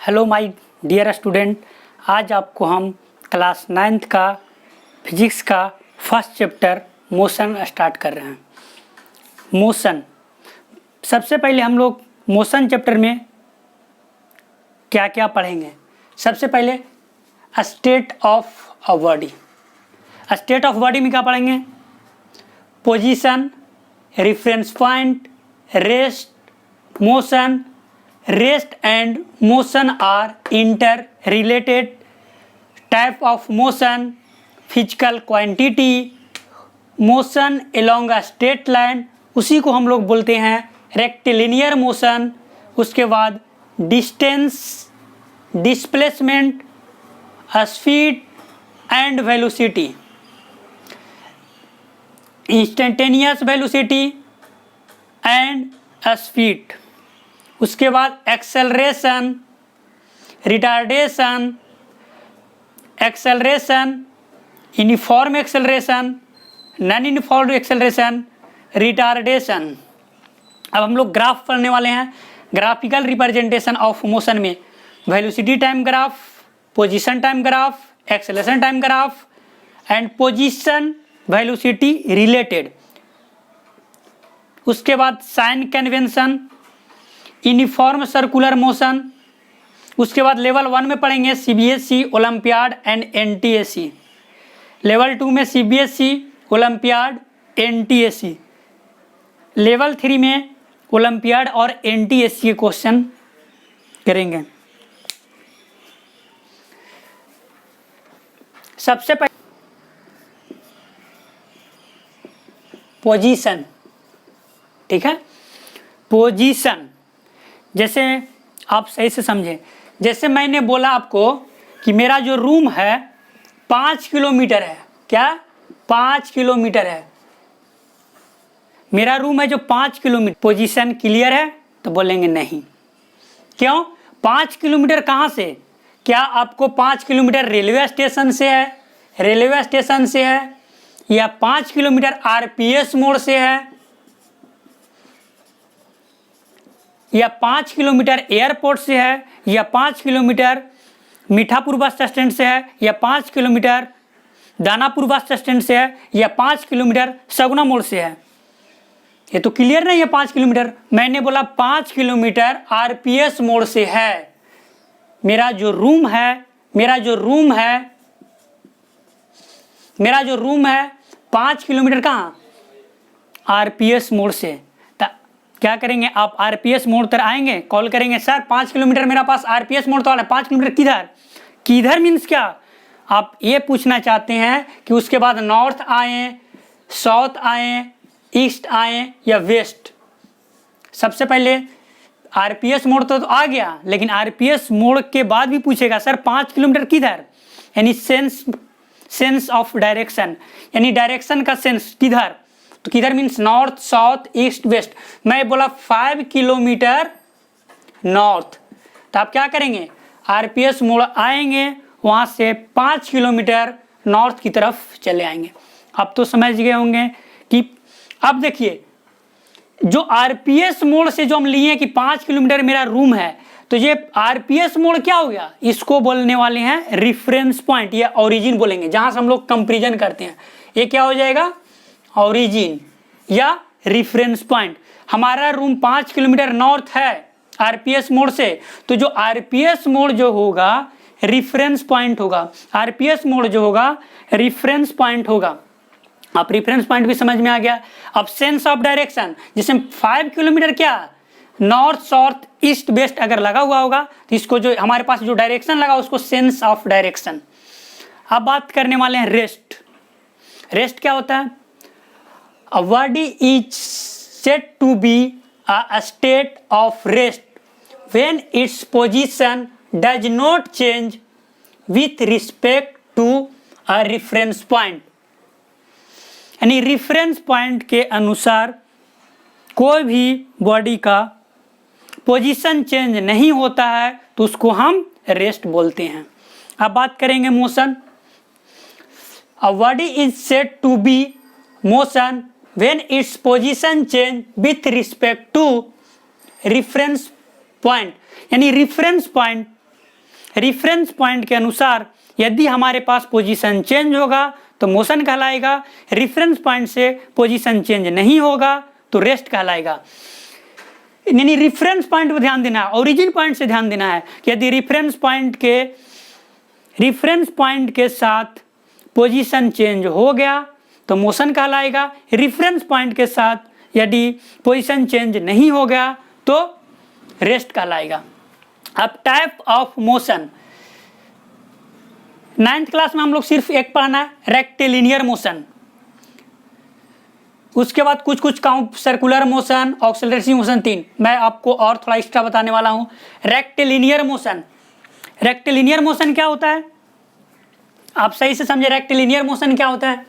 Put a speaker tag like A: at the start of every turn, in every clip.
A: Hello my dear student, आज आपको हम क्लास 9th का फिजिक्स का फर्स्ट चैप्टर मोशन स्टार्ट कर रहे हैं। मोशन, सबसे पहले हम लोग मोशन चैप्टर में क्या क्या पढ़ेंगे। सबसे पहले state of a body. State of body में क्या पढ़ेंगे? Position, reference point, rest, motion. Rest and motion are interrelated. Type of motion, physical quantity, motion along a straight line, उसी को हम लोग बोलते हैं रेक्टिलिनियर मोशन। उसके बाद distance, displacement, speed and velocity, instantaneous velocity and speed. उसके बाद acceleration, retardation, acceleration, uniform acceleration, non uniform acceleration, retardation. अब हम लोग ग्राफ पढ़ने वाले हैं। ग्राफिकल रिप्रेजेंटेशन ऑफ मोशन में velocity time graph, position time graph, acceleration time graph and position velocity related. उसके बाद sign convention, uniform circular motion. उसके बाद लेवल 1 में पढ़ेंगे CBSE, Olympiad and NTSE. Level 2 में सीबीएसई, ओलंपियाड, एनटीएसी। लेवल 3 में olympiad और एनटीएसी के क्वेश्चन करेंगे। सबसे पहले पोजीशन, ठीक है। पोजीशन जैसे आप सही से समझें, जैसे मैंने बोला आपको कि मेरा जो रूम है 5 किलोमीटर है। क्या? 5 किलोमीटर है मेरा रूम है जो 5 किलोमीटर। पोजीशन क्लियर है? तो बोलेंगे नहीं। क्यों? 5 किलोमीटर कहाँ से? क्या आपको 5 किलोमीटर रेलवे स्टेशन से है, रेलवे स्टेशन से है, या 5 किलोमीटर आरपीएस मोड़ से है, या 5 किलोमीटर एयरपोर्ट से है, या 5 किलोमीटर मीठापुर बस स्टैंड से है, या 5 किलोमीटर दानापुर बस स्टैंड से है, या 5 किलोमीटर सगुना मोड़ से है? ये तो क्लियर नहीं है। 5 किलोमीटर मैंने बोला 5 किलोमीटर आरपीएस मोड़ से है। मेरा जो रूम है 5 किलोमीटर कहाँ? आरपीएस मोड़ से। क्या करेंगे आप? आरपीएस मोड़ पर आएंगे, कॉल करेंगे, सर 5 किलोमीटर मेरा पास आरपीएस मोड़ तो आ रहा है, 5 किलोमीटर किधर? किधर मीन्स क्या? आप ये पूछना चाहते हैं कि उसके बाद नॉर्थ आए, साउथ आए, ईस्ट आए या वेस्ट? सबसे पहले आरपीएस मोड़ तो आ गया, लेकिन आरपीएस मोड़ के बाद भी पूछेगा सर 5 किलोमीटर किधर, यानी सेंस ऑफ डायरेक्शन, यानी डायरेक्शन का सेंस किधर। तो किधर means north, south, east, west. मैं बोला 5 किलोमीटर नॉर्थ, तो आप क्या करेंगे? आरपीएस मोड़ आएंगे, वहां से 5 किलोमीटर नॉर्थ की तरफ चले आएंगे। अब तो समझ गए होंगे कि अब देखिए, जो आरपीएस मोड़ से जो हम लिए कि 5 किलोमीटर मेरा रूम है, तो ये आरपीएस मोड़ क्या हो गया? इसको बोलने वाले हैं रिफरेंस पॉइंट या ओरिजिन बोलेंगे, जहां से हम लोग कंपेरिजन करते हैं। ये क्या हो जाएगा? ओरिजिन या रिफरेंस पॉइंट। हमारा रूम 5 किलोमीटर नॉर्थ है आरपीएस मोड़ से, तो जो आरपीएस मोड़ जो होगा रिफरेंस पॉइंट होगा। आरपीएस मोड़ जो होगा रिफरेंस पॉइंट होगा। आप रिफरेंस पॉइंट भी समझ में आ गया। अब सेंस ऑफ डायरेक्शन, जिसमें 5 किलोमीटर क्या नॉर्थ, साउथ, ईस्ट, वेस्ट अगर लगा हुआ होगा, तो इसको जो हमारे पास जो डायरेक्शन लगा उसको सेंस ऑफ डायरेक्शन। अब बात करने वाले हैं रेस्ट। रेस्ट क्या होता है? A body is said to be a state of rest when its position does not change with respect to a reference point। यानी रिफरेंस पॉइंट के अनुसार कोई भी बॉडी का पोजीशन चेंज नहीं होता है, तो उसको हम रेस्ट बोलते हैं। अब बात करेंगे motion. A body is said to be motion when its position change with respect to reference point, यानी reference point रेफरेंस पॉइंट के अनुसार यदि हमारे पास पोजीशन चेंज होगा तो मोशन कहलाएगा, रेफरेंस पॉइंट से पोजीशन चेंज नहीं होगा तो रेस्ट कहलाएगा। यानी रेफरेंस पॉइंट पर ध्यान देना है, ओरिजिन पॉइंट से ध्यान देना है कि यदि रेफरेंस पॉइंट के साथ पोजीशन चेंज हो गया तो मोशन कहलाएगा, रेफरेंस पॉइंट के साथ यदि पोजीशन चेंज नहीं हो गया तो रेस्ट कहलाएगा। अब type of motion 9th class में हम लोग सिर्फ एक पढ़ना है, रेक्टिलिनियर मोशन। उसके बाद कुछ कुछ काउंट सर्कुलर मोशन, ऑक्सीलरेटिव मोशन 3। मैं आपको और थोड़ा एक्स्ट्रा बताने वाला हूं। रेक्टिलिनियर मोशन, रेक्टिलिनियर मोशन क्या होता है आप सही से समझे। रेक्टिलिनियर मोशन क्या होता है,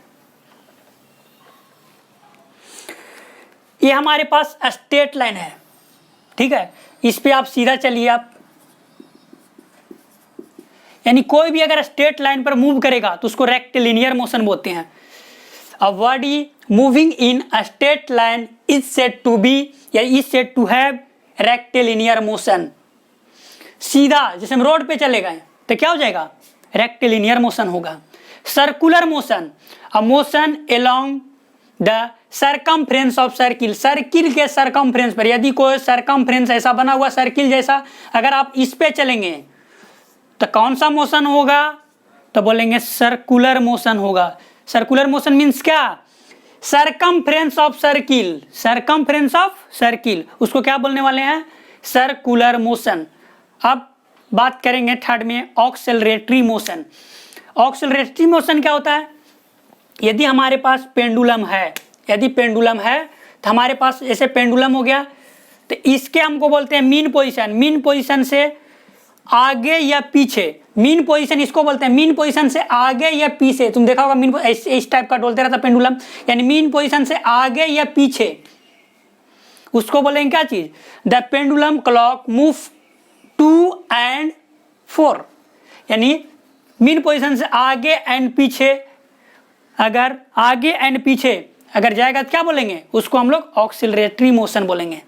A: ये हमारे पास स्ट्रेट लाइन है, ठीक है, इस पे आप सीधा चलिए आप, यानी कोई भी अगर स्ट्रेट लाइन पर मूव करेगा तो उसको रेक्टिलिनियर मोशन बोलते हैं। A body moving in a straight line is said to be या is said to have rectilinear motion. सीधा जैसे हम रोड पे चले गए तो क्या हो जाएगा, रेक्टिलिनियर मोशन होगा। Circular motion, a motion along the circumference of circle, circle के सरकमफ्रेंस पर, यदि कोई सरकमफ्रेंस ऐसा बना हुआ सर्किल जैसा अगर आप इस पे चलेंगे तो कौन सा मोशन होगा, तो बोलेंगे सर्कुलर मोशन होगा। सर्कुलर मोशन मीन्स क्या, circumference of circle, circumference of circle, उसको क्या बोलने वाले हैं, सर्कुलर मोशन। अब बात करेंगे थर्ड में ऑक्सीलरेटरी मोशन। ऑक्सीलरेटरी मोशन क्या होता है, यदि हमारे पास पेंडुलम है, यदि पेंडुलम है तो हमारे पास जैसे पेंडुलम हो गया तो इसके हमको बोलते हैं मीन पोजीशन। मीन पोजीशन से आगे या पीछे, मीन पोजीशन इसको बोलते हैं, मीन पोजीशन से आगे या पीछे। तुम देखा होगा मीन इस टाइप का डोलते रहता पेंडुलम, यानी मीन पोजीशन से आगे या पीछे, उसको बोलेंगे क्या चीज, the pendulum clock move 2 and 4, यानी मीन पोजीशन से आगे एंड पीछे, अगर आगे एंड पीछे अगर जाएगा तो क्या बोलेंगे, उसको हम लोग ऑक्सीलरेटरी मोशन बोलेंगे।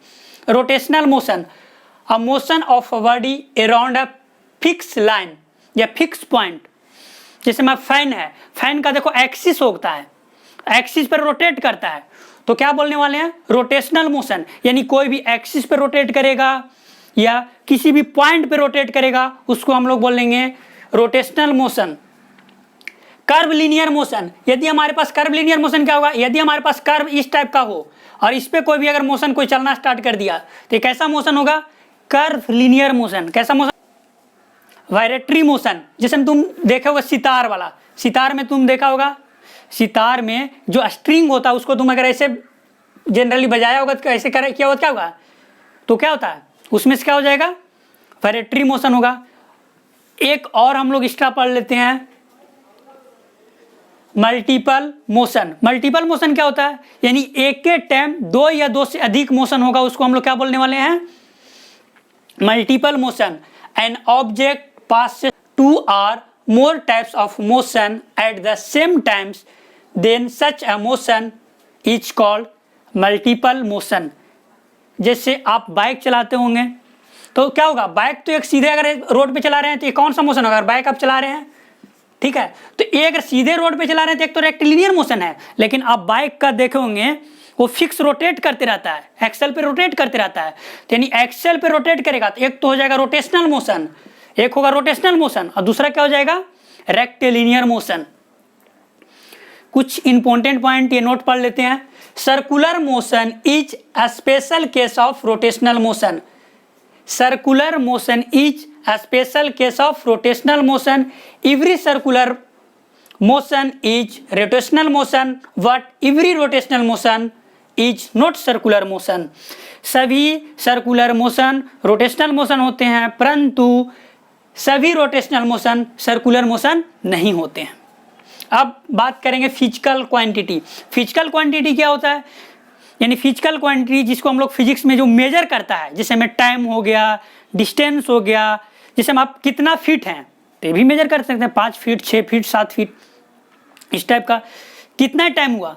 A: Rotational motion, a motion of a body around a fix line या फिक्स पॉइंट। जैसे मैं फैन है, फैन का देखो एक्सिस होता है, एक्सिस पर रोटेट करता है, तो क्या बोलने वाले हैं, रोटेशनल मोशन। यानी कोई भी एक्सिस पर रोटेट करेगा या किसी भी पॉइंट पे रोटेट करेगा उसको हम लोग बोलेंगे rotational motion. Curve linear motion, यदि हमारे पास कर्व लीनियर मोशन क्या होगा, यदि हमारे पास कर्व इस टाइप का हो और इस पे कोई भी अगर मोशन कोई चलना स्टार्ट कर दिया तो कैसा मोशन होगा, कर्व लीनियर मोशन। कैसा मोशन, वाइब्रेटरी मोशन। जैसे तुम देखे होगा सितार वाला, सितार में तुम देखा होगा, सितार में जो स्ट्रिंग होता है उसको तुम अगर ऐसे जनरली बजाया होगा तो ऐसे किया होगा क्या होगा, तो क्या होता है उसमें से क्या हो जाएगा, वाइब्रेटरी मोशन होगा। एक और हम लोग एक्स्ट्रा पढ़ लेते हैं, मल्टीपल मोशन। मल्टीपल मोशन क्या होता है, यानी एक के टाइम 2 या 2 से अधिक मोशन होगा, उसको हम लोग क्या बोलने वाले हैं, multiple motion. An object passes 2 or more types of motion at the same times, then such a motion is called multiple motion। जैसे आप बाइक चलाते होंगे तो क्या होगा, बाइक तो एक सीधे अगर रोड पे चला रहे हैं तो ये कौन सा मोशन होगा, अगर बाइक आप चला रहे हैं, ठीक है, तो ये अगर सीधे रोड पे चला रहे हैं तो एक तो रेक्टिलिनियर मोशन है, लेकिन आप बाइक का देखे होंगे वो फिक्स रोटेट करते रहता है, एक्सेल पे रोटेट करते रहता है। तो यानी एक्सेल पे रोटेट करेगा तो एक तो हो जाएगा रोटेशनल मोशन, एक होगा रोटेशनल मोशन और दूसरा क्या हो जाएगा, रेक्टिलिनियर मोशन। कुछ इंपॉर्टेंट पॉइंट ये नोट पढ़ लेते हैं। Circular motion is a special case of rotational motion. Circular motion is a special case of rotational motion. Every circular motion is rotational motion, but every rotational motion is not circular motion। सभी circular motion rotational motion होते हैं परंतु सभी rotational motion circular motion नहीं होते हैं। अब बात करेंगे फिजिकल क्वांटिटी। फिजिकल क्वांटिटी क्या होता है, यानी फिजिकल क्वांटिटी जिसको हम लोग फिजिक्स में जो मेजर करता है, जैसे में टाइम हो गया, डिस्टेंस हो गया, जैसे हम आप कितना फीट हैं तो ये भी मेजर कर सकते हैं, 5 फीट 6 फीट 7 फीट इस टाइप का। कितना टाइम हुआ,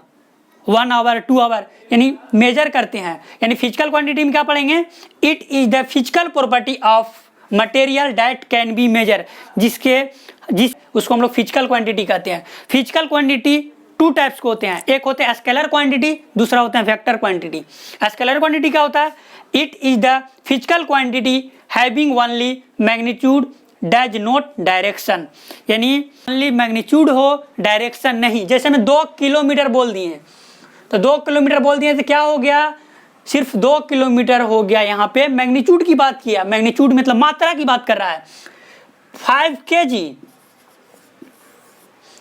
A: 1 आवर 2 आवर, यानी मेजर करते हैं। यानी फिजिकल क्वांटिटी में क्या पढ़ेंगे, it is the physical property of material that can be measure, उसको हम लोग फिजिकल क्वांटिटी कहते हैं। फिजिकल क्वांटिटी टू टाइप्स को होते हैं, एक होते हैं स्केलर क्वांटिटी, दूसरा होता है वेक्टर क्वांटिटी। स्केलर क्वांटिटी क्या होता है? It is the physical quantity having only magnitude does not direction, यानी ओनली मैग्नीट्यूड हो, डायरेक्शन नहीं। जैसे मैं 2 किलोमीटर बोल दिए, तो 2 किलोमीटर बोल दिए तो क्या हो गया? सिर्फ 2 किलोमीटर हो गया। यहाँ पे मैग्नीट्यूड की बात किया, मैग्नीट्यूड मतलब मात्रा की बात कर रहा है। 5 kg,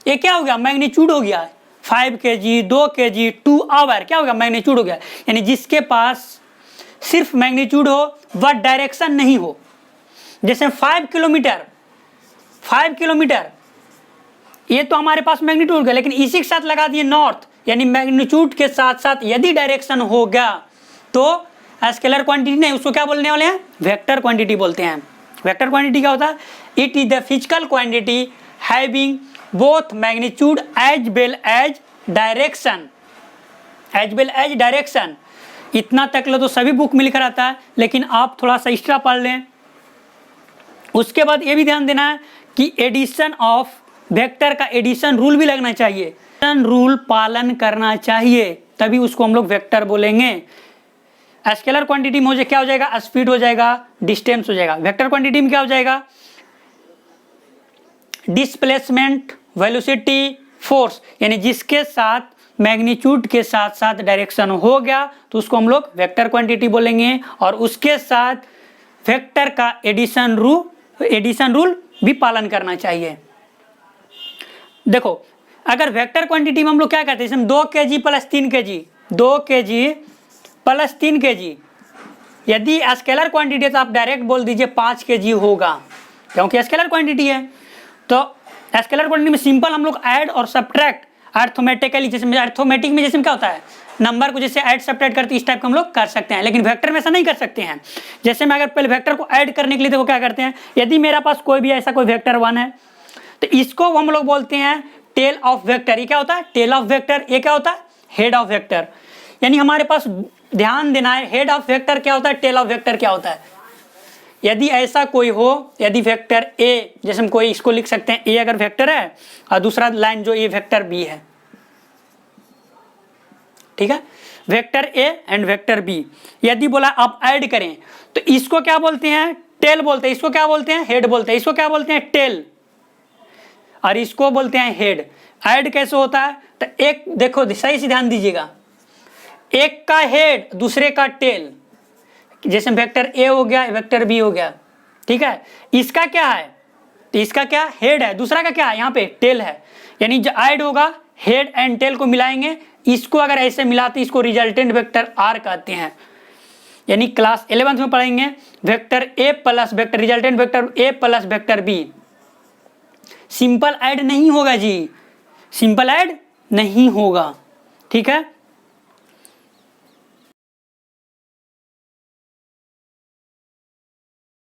A: ये क्या हो गया? मैग्नीट्यूड हो गया। 5 kg, 2 kg, 2 आवर, क्या हो गया? मैग्नीट्यूड हो गया। यानी जिसके पास सिर्फ मैग्नीट्यूड हो वह डायरेक्शन नहीं हो। जैसे 5 किलोमीटर, 5 किलोमीटर ये तो हमारे पास मैग्नीट्यूड हो गया, लेकिन इसी के साथ लगा दिए नॉर्थ, यानी मैग्नीट्यूड के साथ साथ यदि डायरेक्शन हो गया तो स्केलर क्वांटिटी नहीं, उसको क्या बोलने वाले हैं? वेक्टर क्वांटिटी बोलते हैं। वेक्टर क्वांटिटी क्या होता है? It is the physical quantity having both magnitude as well as direction, as well as direction. इतना तक लो तो सभी बुक में लिखा रहता है, लेकिन आप थोड़ा सा एक्स्ट्रा पढ़ लें। उसके बाद ये भी ध्यान देना है कि एडिशन ऑफ वेक्टर का एडिशन रूल भी लगना चाहिए, रूल पालन करना चाहिए, तभी उसको हम लोग वेक्टर बोलेंगे। स्केलर क्वांटिटी में क्या हो जाएगा? स्पीड हो जाएगा, डिस्टेंस हो जाएगा। वेक्टर क्वांटिटी में क्या हो जाएगा? डिस्प्लेसमेंट, वेलोसिटी, फोर्स, यानी जिसके साथ मैग्नीट्यूड के साथ साथ डायरेक्शन हो गया तो उसको हम लोग वेक्टर क्वांटिटी बोलेंगे, और उसके साथ वेक्टर का एडिशन रूल भी पालन करना चाहिए। देखो, अगर वेक्टर क्वांटिटी में हम लोग क्या कहते हैं? जैसे 2 kg plus 3 kg, 2 kg plus 3 kg, यदि स्केलर क्वांटिटी है तो आप डायरेक्ट बोल दीजिए 5 kg होगा, क्योंकि स्केलर क्वांटिटी है। तो स्केलर क्वांटिटी में सिंपल हम लोग ऐड और सब्ट्रैक्ट अर्थमेटिकली, जैसे अर्थमेटिक में जैसे क्या होता है, नंबर को जैसे ऐड सब्ट्रैक्ट करते इस टाइप का हम लोग कर सकते हैं, लेकिन वेक्टर में ऐसा नहीं कर सकते हैं। जैसे मैं अगर पहले वेक्टर को ऐड करने के लिए देखो क्या करते हैं, यदि मेरा पास कोई भी ऐसा कोई वेक्टर 1 है तो इसको हम लोग बोलते हैं टेल ऑफ वेक्टर। ये क्या होता है? Tail of vector. ये क्या होता है? Head of vector. यानी हमारे पास ध्यान देना है, हेड ऑफ वेक्टर क्या होता है, टेल ऑफ वेक्टर क्या होता है। यदि ऐसा कोई हो, यदि वेक्टर ए, जैसे हम कोई इसको लिख सकते हैं, ए अगर वेक्टर है और दूसरा लाइन जो ए वेक्टर बी है, ठीक है, vector A and vector B, यदि बोला आप ऐड करें तो इसको क्या बोलते हैं? टेल बोलते हैं। इसको क्या बोलते हैं? हेड बोलते हैं। इसको क्या बोलते हैं? टेल, और इसको बोलते हैं हेड। ऐड कैसे होता है? तो एक देखो, सही से ध्यान दीजिएगा, एक का हेड दूसरे का टेल, जैसे वेक्टर ए हो गया, वेक्टर बी हो गया, ठीक है। इसका क्या है? तो इसका क्या? हेड है, दूसरा का क्या है? यहाँ पे टेल है। यानी जो ऐड होगा हेड एंड टेल को मिलाएंगे, इसको अगर ऐसे मिलाते इसको रिजल्टेंट वेक्टर आर कहते हैं। यानी क्लास 11th में पढ़ेंगे vector A plus vector resultant vector A plus vector B. Simple add नहीं होगा जी, सिंपल ऐड नहीं होगा, ठीक है।